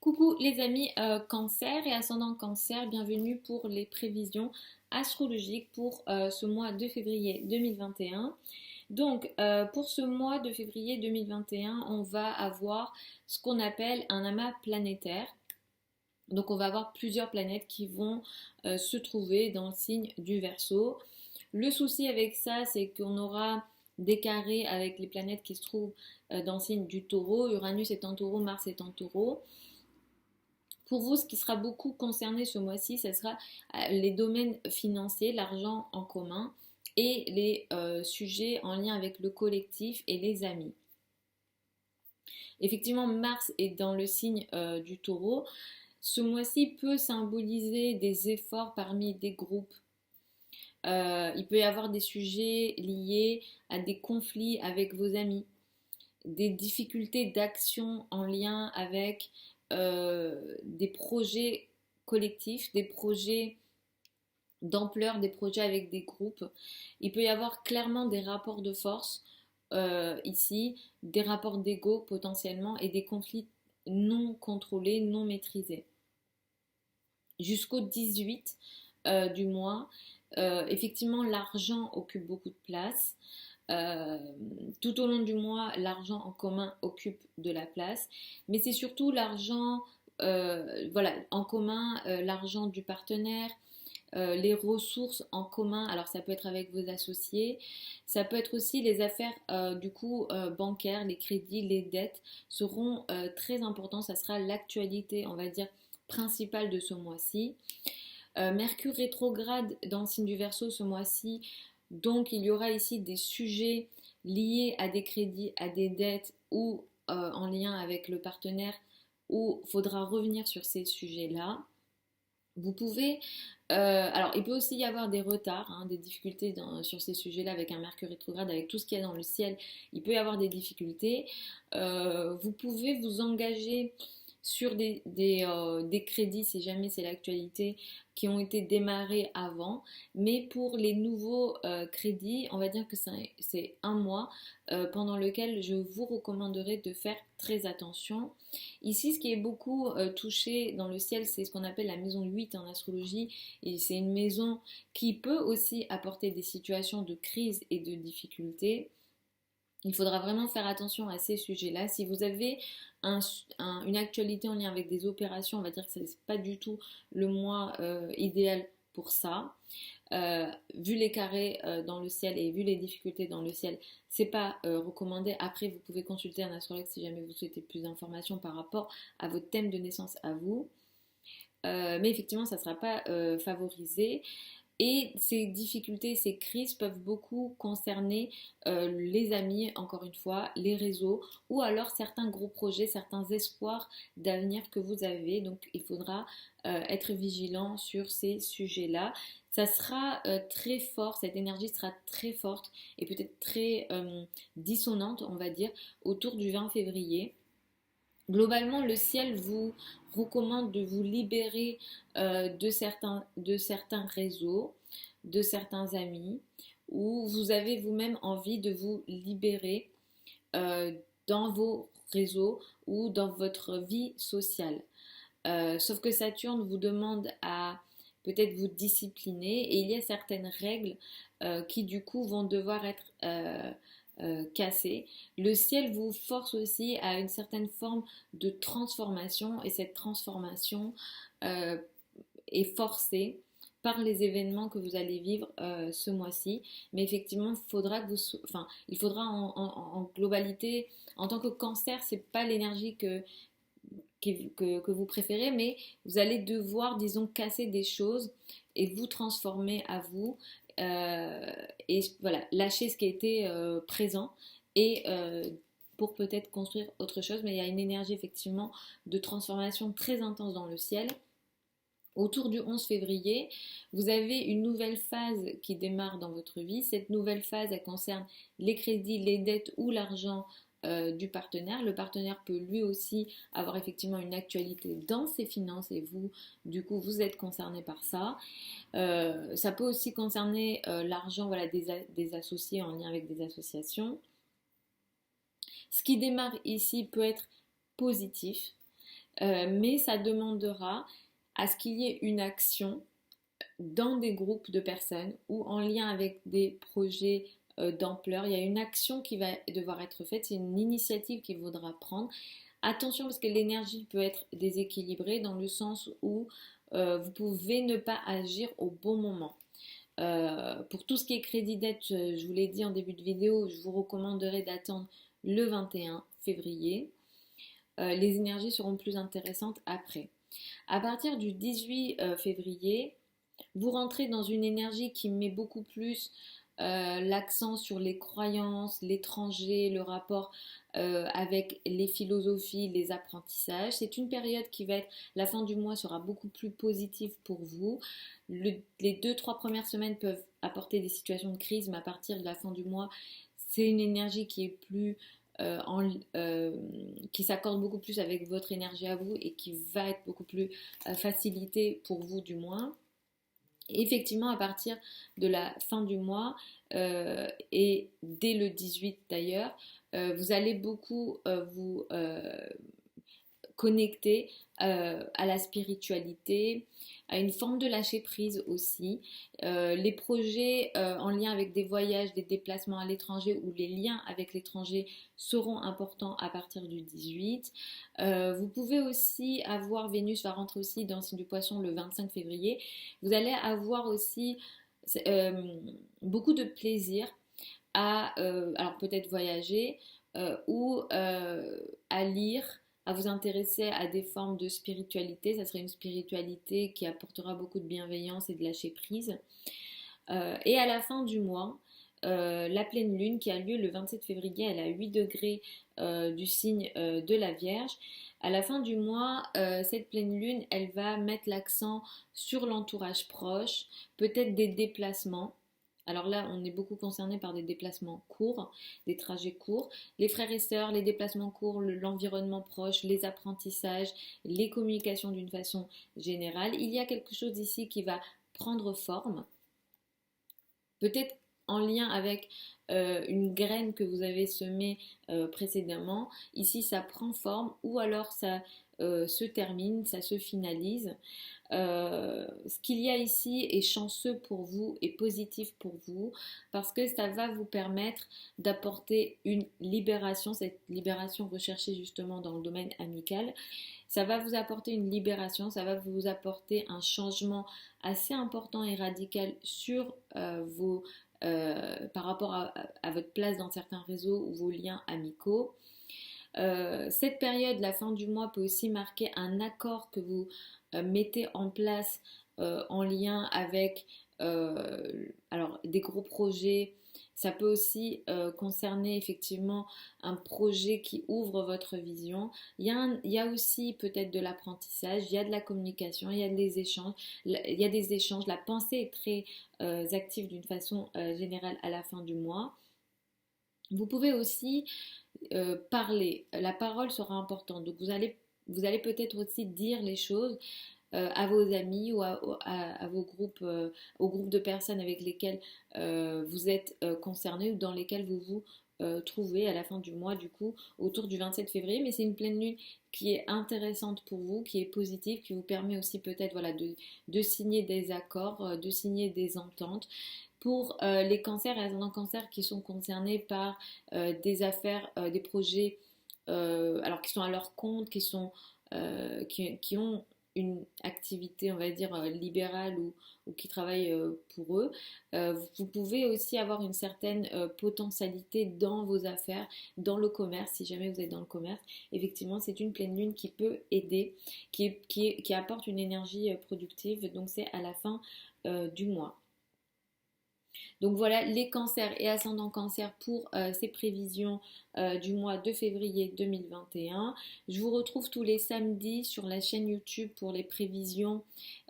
Coucou les amis Cancer et ascendant Cancer, bienvenue pour les prévisions astrologiques pour ce mois de février 2021. Donc pour ce mois de février 2021, on va avoir ce qu'on appelle un amas planétaire. Donc on va avoir plusieurs planètes qui vont se trouver dans le signe du Verseau. Le souci avec ça, c'est qu'on aura des carrés avec les planètes qui se trouvent dans le signe du Taureau. Uranus est en Taureau, Mars est en Taureau. Pour vous, ce qui sera beaucoup concerné ce mois-ci, ce sera les domaines financiers, l'argent en commun et les sujets en lien avec le collectif et les amis. Effectivement, Mars est dans le signe du Taureau. Ce mois-ci peut symboliser des efforts parmi des groupes. Il peut y avoir des sujets liés à des conflits avec vos amis, des difficultés d'action en lien avec des projets collectifs, des projets d'ampleur, des projets avec des groupes. Il peut y avoir clairement des rapports de force ici, des rapports d'ego potentiellement et des conflits non contrôlés, non maîtrisés. Jusqu'au 18 du mois, effectivement, l'argent occupe beaucoup de place. Tout au long du mois, l'argent en commun occupe de la place, mais c'est surtout l'argent voilà, en commun, l'argent du partenaire, les ressources en commun. Alors ça peut être avec vos associés, ça peut être aussi les affaires du coup bancaires, les crédits, les dettes seront très importants. Ça sera l'actualité, on va dire, principale de ce mois-ci. Mercure rétrograde dans le signe du Verseau ce mois-ci, donc il y aura ici des sujets liés à des crédits, à des dettes ou en lien avec le partenaire où il faudra revenir sur ces sujets-là. Vous pouvez, alors il peut aussi y avoir des retards, hein, des difficultés sur ces sujets-là avec un Mercure rétrograde, avec tout ce qu'il y a dans le ciel, il peut y avoir des difficultés. Vous pouvez vous engager sur des crédits, si jamais c'est l'actualité, qui ont été démarrés avant. Mais pour les nouveaux crédits, on va dire que c'est un mois pendant lequel je vous recommanderais de faire très attention. Ici, ce qui est beaucoup touché dans le ciel, c'est ce qu'on appelle la maison 8 en astrologie. Et c'est une maison qui peut aussi apporter des situations de crise et de difficultés. Il faudra vraiment faire attention à ces sujets-là. Si vous avez une actualité en lien avec des opérations, on va dire que ce n'est pas du tout le mois idéal pour ça. Vu les carrés dans le ciel et vu les difficultés dans le ciel, c'est pas recommandé. Après, vous pouvez consulter un astrologue si jamais vous souhaitez plus d'informations par rapport à votre thème de naissance à vous. Mais effectivement, ça ne sera pas favorisé. Et ces difficultés, ces crises peuvent beaucoup concerner les amis, encore une fois, les réseaux, ou alors certains gros projets, certains espoirs d'avenir que vous avez. Donc il faudra être vigilant sur ces sujets-là. Ça sera très fort, cette énergie sera très forte et peut-être très dissonante, on va dire, autour du 20 février. Globalement, le ciel vous recommande de vous libérer de certains réseaux, de certains amis, ou vous avez vous-même envie de vous libérer euh, dans vos réseaux ou dans votre vie sociale. Sauf que Saturne vous demande à peut-être vous discipliner et il y a certaines règles qui du coup vont devoir être cassées. Le ciel vous force aussi à une certaine forme de transformation et cette transformation euh, est forcée par les événements que vous allez vivre ce mois-ci. Mais effectivement, il faudra en globalité, en tant que cancer, c'est pas l'énergie que vous préférez, mais vous allez devoir, disons, casser des choses et vous transformer à vous. euh, et voilà, lâcher ce qui a été présent et pour peut-être construire autre chose. Mais il y a une énergie effectivement de transformation très intense dans le ciel. Autour du 11 février, vous avez une nouvelle phase qui démarre dans votre vie. Cette nouvelle phase, elle concerne les crédits, les dettes ou l'argent du partenaire. Le partenaire peut lui aussi avoir effectivement une actualité dans ses finances et vous, du coup, vous êtes concerné par ça. Ça peut aussi concerner l'argent voilà, des associés en lien avec des associations. Ce qui démarre ici peut être positif. mais ça demandera à ce qu'il y ait une action dans des groupes de personnes ou en lien avec des projets d'ampleur. Il y a une action qui va devoir être faite, c'est une initiative qu'il faudra prendre. Attention parce que l'énergie peut être déséquilibrée dans le sens où vous pouvez ne pas agir au bon moment. Pour tout ce qui est crédit dette, je vous l'ai dit en début de vidéo, je vous recommanderais d'attendre le 21 février. Les énergies seront plus intéressantes après. À partir du 18 février, vous rentrez dans une énergie qui met beaucoup plus l'accent sur les croyances, l'étranger, le rapport avec les philosophies, les apprentissages. C'est une période qui va être, la fin du mois sera beaucoup plus positive pour vous. Les 2-3 premières semaines peuvent apporter des situations de crise, mais à partir de la fin du mois, c'est une énergie qui est plus qui s'accorde beaucoup plus avec votre énergie à vous et qui va être beaucoup plus facilitée pour vous du moins. Effectivement, à partir de la fin du mois et dès le 18 d'ailleurs, vous allez beaucoup vous connecter à la spiritualité, à une forme de lâcher prise aussi. Les projets en lien avec des voyages, des déplacements à l'étranger ou les liens avec l'étranger seront importants à partir du 18. Vous pouvez aussi avoir, Vénus va rentrer aussi dans le signe du Poisson le 25 février. Vous allez avoir aussi beaucoup de plaisir à alors peut-être voyager ou à lire, à vous intéresser à des formes de spiritualité. Ça serait une spiritualité qui apportera beaucoup de bienveillance et de lâcher prise. Et à la fin du mois, la pleine lune qui a lieu le 27 février, elle a 8 degrés du signe de la Vierge. À la fin du mois, cette pleine lune, elle va mettre l'accent sur l'entourage proche, peut-être des déplacements. Alors là, on est beaucoup concerné par des déplacements courts, des trajets courts. Les frères et sœurs, les déplacements courts, l'environnement proche, les apprentissages, les communications d'une façon générale. Il y a quelque chose ici qui va prendre forme. Peut-être en lien avec une graine que vous avez semée précédemment. Ici, ça prend forme ou alors ça se termine, ça se finalise. Ce qu'il y a ici est chanceux pour vous et positif pour vous parce que ça va vous permettre d'apporter une libération, cette libération recherchée justement dans le domaine amical. Ça va vous apporter une libération, ça va vous apporter un changement assez important et radical sur par rapport à votre place dans certains réseaux ou vos liens amicaux. Cette période, la fin du mois, peut aussi marquer un accord que vous mettez en place en lien avec alors, des gros projets. Ça peut aussi concerner effectivement un projet qui ouvre votre vision. Il y a aussi peut-être de l'apprentissage, il y a de la communication, il y a des échanges. Il y a des échanges. La pensée est très active d'une façon générale à la fin du mois. Vous pouvez aussi parler. La parole sera importante. Donc vous allez peut-être aussi dire les choses à vos amis ou à vos groupes, aux groupes de personnes avec lesquels vous êtes concernés ou dans lesquels vous vous trouvez à la fin du mois, du coup, autour du 27 février. Mais c'est une pleine lune qui est intéressante pour vous, qui est positive, qui vous permet aussi peut-être voilà, de signer des accords, de signer des ententes. Pour les cancers et ascendants cancers qui sont concernés par des affaires, des projets alors qui sont à leur compte, qui ont une activité, on va dire, libérale ou qui travaillent pour eux, vous pouvez aussi avoir une certaine potentialité dans vos affaires, dans le commerce, si jamais vous êtes dans le commerce. Effectivement, c'est une pleine lune qui peut aider, qui apporte une énergie productive, donc c'est à la fin du mois. Donc voilà les cancers et ascendants cancer pour ces prévisions du mois de février 2021. Je vous retrouve tous les samedis sur la chaîne YouTube pour les prévisions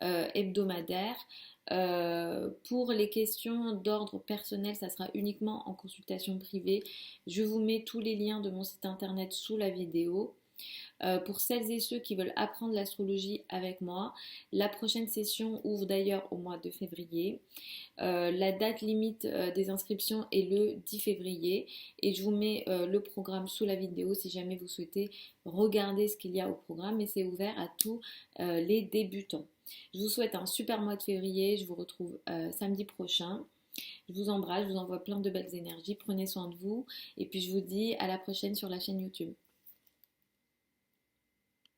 hebdomadaires. Pour les questions d'ordre personnel, ça sera uniquement en consultation privée. Je vous mets tous les liens de mon site internet sous la vidéo. Pour celles et ceux qui veulent apprendre l'astrologie avec moi, la prochaine session ouvre d'ailleurs au mois de février. La date limite des inscriptions est le 10 février et je vous mets le programme sous la vidéo si jamais vous souhaitez regarder ce qu'il y a au programme, mais c'est ouvert à tous les débutants. Je vous souhaite un super mois de février, je vous retrouve samedi prochain. Je vous embrasse, je vous envoie plein de belles énergies, prenez soin de vous et puis je vous dis à la prochaine sur la chaîne YouTube.